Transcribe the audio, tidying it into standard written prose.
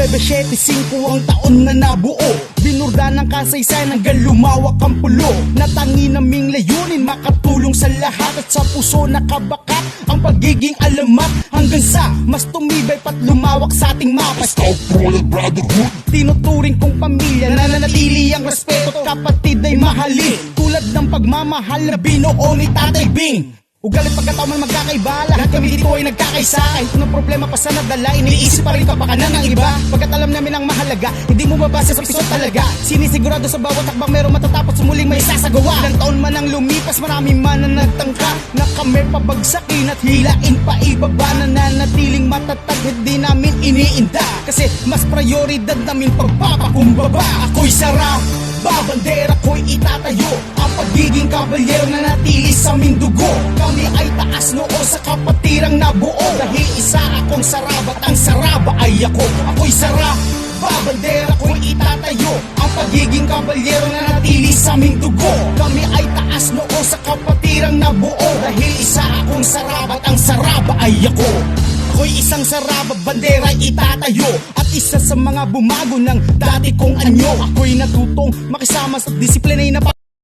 975 ang taon na nabuo, binurda ng kasaysayan hanggang lumawak ang pulo. Natangi naming layunin, makatulong sa lahat, at sa puso nakabakat ang pagiging alamat, hanggang sa mas tumibay pat lumawak sa ating mapa. Scout Royal Brotherhood, Tinuturing kong pamilya, nananatili ang respeto, kapatid ay mahalin, tulad ng pagmamahal na binuo ni Tatay Bing. Ugalit pagkatao man magkakaiba, lahat kami dito ay nagkakaisa. Kahit anong problema pa sa nadala, iniisip pa rin kapakanan ng iba. Pagkat alam namin ang mahalaga, hindi mo mabasa sa piso talaga. Sinisigurado sa bawat takbang meron matatapos, sumuling may sasagawa. Ilang taon man ang lumipas, marami man ang nagtangka na kami pabagsakin at hilain pa ibaba. Nananatiling matatag, hindi namin iniinda, kasi mas prioridad namin pagpapakumbaba. Ako'y sarap, babandera ko'y itatayo, ang pagiging kabalyero na natili sa aming dugo. Kami ay taas noo sa kapatirang nabuo, dahil isa akong saraba at ang saraba ay ako. Ako'y sarap, babandera ko'y itatayo, ang pagiging kabalyero na natili sa aming dugo. Kami ay taas noo sa kapatirang nabuo, dahil isa akong saraba at ang saraba ay ako. Ako'y isang saraba, bandera itatayo, at isa sa mga bumago ng dati kong anyo. Ako'y natutong makisama sa disiplinay na